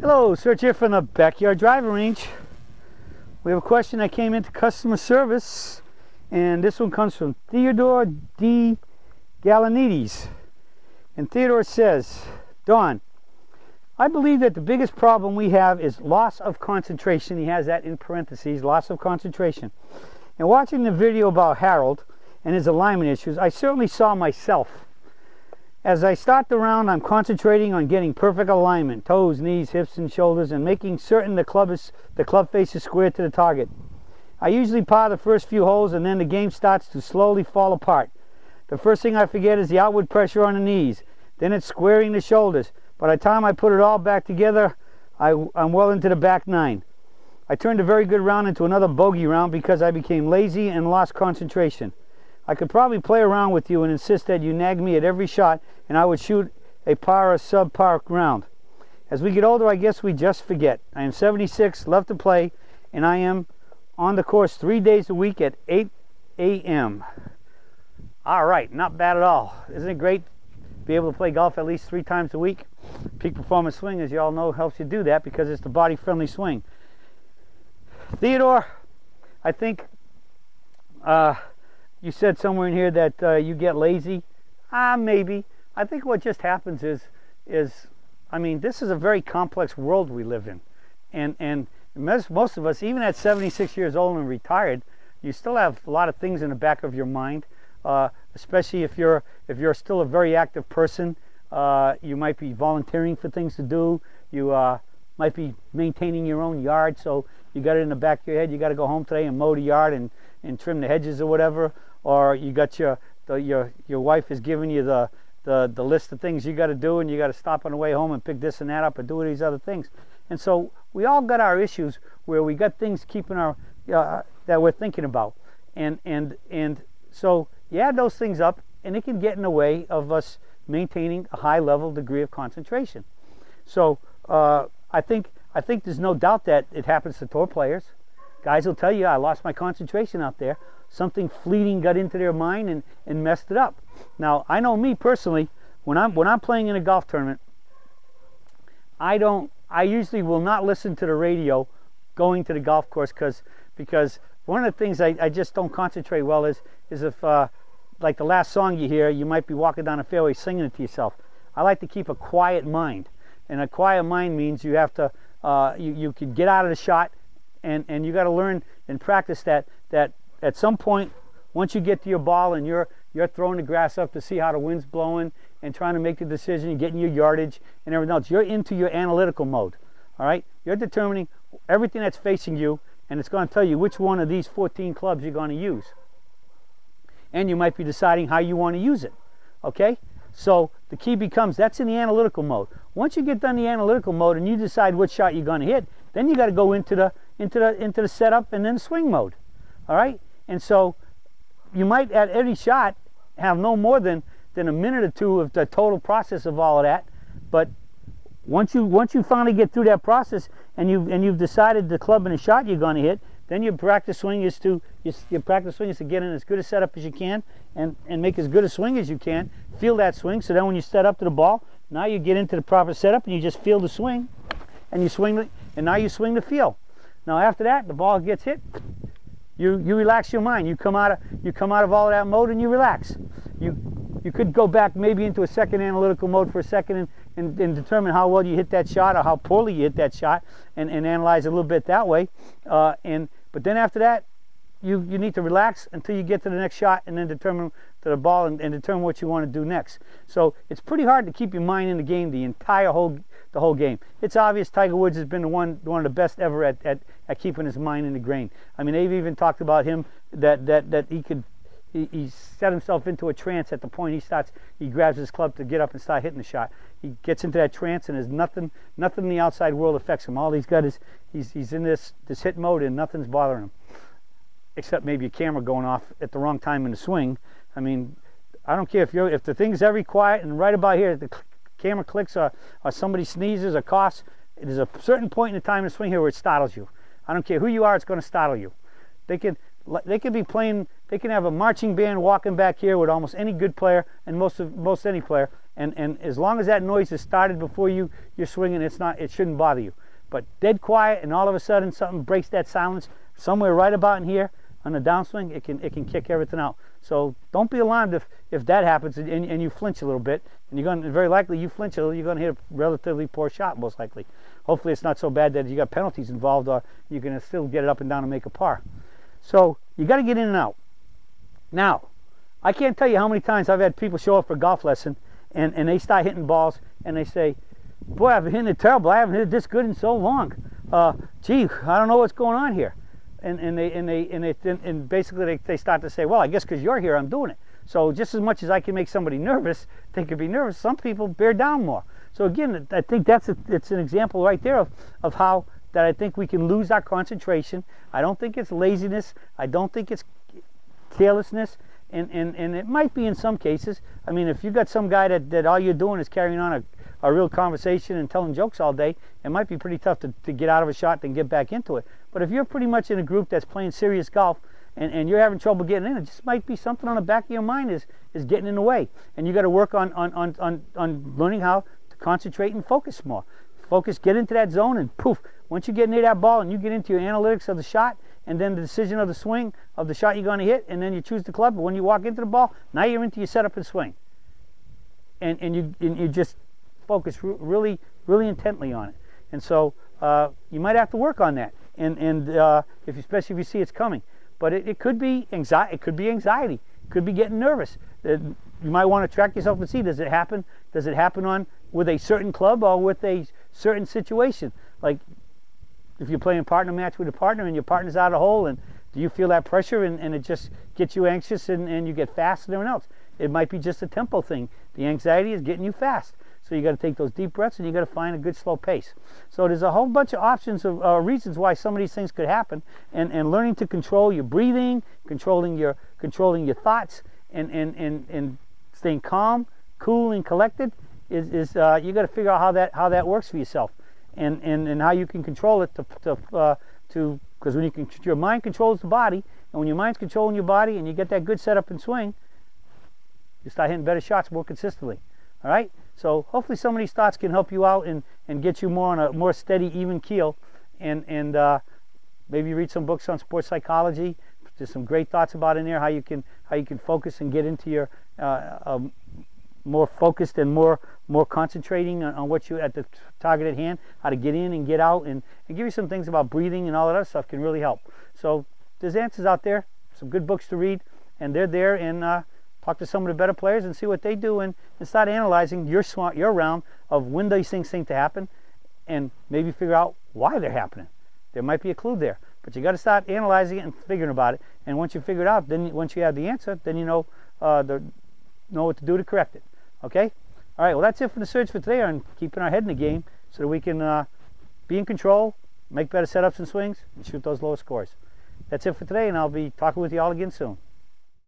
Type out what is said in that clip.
Hello, Serge here from the Backyard Driving Range. We have a question that came into customer service, and this one comes from Theodore D. Galanides. And Theodore says, Don, I believe that the biggest problem we have is loss of concentration. He has that in parentheses, loss of concentration. And watching the video about Harold and his alignment issues, I certainly saw myself. As I start the round, I'm concentrating on getting perfect alignment, toes, knees, hips, and shoulders, and making certain the club face is square to the target. I usually par the first few holes, and then the game starts to slowly fall apart. The first thing I forget is the outward pressure on the knees. Then it's squaring the shoulders. By the time I put it all back together, I'm well into the back nine. I turned a very good round into another bogey round because I became lazy and lost concentration. I could probably play around with you and insist that you nag me at every shot, and I would shoot a par or sub-par round. As we get older, I guess we just forget. I am 76, love to play, and I am on the course 3 days a week at 8 a.m. All right, not bad at all. Isn't it great to be able to play golf at least 3 times a week? Peak Performance Swing, as you all know, helps you do that because it's the body-friendly swing. Theodore, I think you said somewhere in here that you get lazy. Maybe. I think what just happens is, I mean, this is a very complex world we live in. And most of us, even at 76 years old and retired, you still have a lot of things in the back of your mind, especially if you're still a very active person. You might be volunteering for things to do. You might be maintaining your own yard, so you got it in the back of your head. You got to go home today and mow the yard and trim the hedges or whatever. Or you got your wife is giving you the list of things you got to do, and you got to stop on the way home and pick this and that up and do these other things. And so we all got our issues where we got things keeping our that we're thinking about, and so you add those things up, and it can get in the way of us maintaining a high level degree of concentration. So I think there's no doubt that it happens to tour players. Guys will tell you, I lost my concentration out there. Something fleeting got into their mind and messed it up. Now, I know me personally, when I'm playing in a golf tournament, I usually will not listen to the radio going to the golf course because one of the things I just don't concentrate well is if like the last song you hear, you might be walking down a fairway singing it to yourself. I like to keep a quiet mind, and a quiet mind means you have to you can get out of the shot, and you got to learn and practice that at some point, once you get to your ball and you're throwing the grass up to see how the wind's blowing and trying to make the decision, getting your yardage and everything else, you're into your analytical mode. All right, you're determining everything that's facing you, and it's going to tell you which one of these 14 clubs you're going to use, and you might be deciding how you want to use it. Okay, so the key becomes that's in the analytical mode. Once you get done the analytical mode and you decide which shot you're going to hit, then you got to go into the setup and then swing mode. All right. And so you might at every shot have no more than a minute or two of the total process of all of that. But once you finally get through that process and you've decided the club and the shot you're going to hit, then your practice swing is to get in as good a setup as you can and make as good a swing as you can. Feel that swing, so then when you set up to the ball, now you get into the proper setup and you just feel the swing, and you swing, and now you swing the feel. Now after that, the ball gets hit. You relax your mind. You come out of all of that mode and you relax. You could go back maybe into a second analytical mode for a second and determine how well you hit that shot or how poorly you hit that shot and analyze a little bit that way. But then after that, you need to relax until you get to the next shot and then determine to the ball and determine what you want to do next. So it's pretty hard to keep your mind in the game the whole game. It's obvious Tiger Woods has been one of the best ever at keeping his mind in the game. I mean, they've even talked about him that he set himself into a trance at the point he grabs his club to get up and start hitting the shot. He gets into that trance and there's nothing in the outside world affects him. All he's got is he's in this hit mode and nothing's bothering him, except maybe a camera going off at the wrong time in the swing. I mean, I don't care if the thing's very quiet and right about here the camera clicks or somebody sneezes or coughs. There's a certain point in the time in the swing here where it startles you. I don't care who you are, it's going to startle you. They could be playing. They can have a marching band walking back here with almost any good player and most any player, And as long as that noise is started before you're swinging, it shouldn't bother you. But dead quiet, and all of a sudden something breaks that silence somewhere right about in here on the downswing, it can kick everything out. So don't be alarmed if that happens and you flinch a little bit, and you're going to, very likely you flinch a little, you're going to hit a relatively poor shot most likely. Hopefully it's not so bad that you got penalties involved, or you're going to still get it up and down and make a par. So you got to get in and out. Now, I can't tell you how many times I've had people show up for a golf lesson and they start hitting balls and they say, boy, I've been hitting it terrible. I haven't hit it this good in so long. Gee, I don't know what's going on here. And basically they start to say, well, I guess because you're here, I'm doing it. So just as much as I can make somebody nervous, they could be nervous. Some people bear down more. So again, I think it's an example right there of how that I think we can lose our concentration. I don't think it's laziness. I don't think it's carelessness. And it might be in some cases. I mean, if you've got some guy that all you're doing is carrying on a real conversation and telling jokes all day, it might be pretty tough to get out of a shot and get back into it. But if you're pretty much in a group that's playing serious golf and you're having trouble getting in, it just might be something on the back of your mind is getting in the way. And you got to work on learning how to concentrate and focus more. Focus, get into that zone, and poof, once you get near that ball and you get into your analytics of the shot, and then the decision of the swing of the shot you're going to hit, and then you choose the club. But when you walk into the ball, now you're into your setup and swing, and you just focus really intently on it. And so you might have to work on that, and especially if you see it's coming. But it could be anxiety. It could be anxiety. It could be getting nervous. You might want to track yourself and see, does it happen? Does it happen with a certain club or with a certain situation? Like, if you're playing a partner match with a partner and your partner's out of the hole, and do you feel that pressure and it just gets you anxious and you get fast and everything else? It might be just a tempo thing. The anxiety is getting you fast. So you got to take those deep breaths and you got to find a good slow pace. So there's a whole bunch of options of reasons why some of these things could happen, and learning to control your breathing, controlling your thoughts, and staying calm, cool, and collected is you got to figure out how that works for yourself. And how you can control it because when your mind controls the body, and when your mind's controlling your body and you get that good setup and swing, you start hitting better shots more consistently. All right? So hopefully some of these thoughts can help you out and get you more on a more steady, even keel, and maybe read some books on sports psychology. There's some great thoughts about in there how you can focus and get into your more focused and more concentrating on what you at the target at hand, how to get in and get out, and give you some things about breathing and all that other stuff can really help. So there's answers out there, some good books to read, and they're there, and talk to some of the better players and see what they do, and start analyzing your round of when these things seem to happen, and maybe figure out why they're happening. There might be a clue there, but you got to start analyzing it and figuring about it. And once you figure it out, then once you have the answer, then you know what to do to correct it. Okay? All right, well, that's it for the search for today on keeping our head in the game so that we can be in control, make better setups and swings, and shoot those lower scores. That's it for today, and I'll be talking with you all again soon.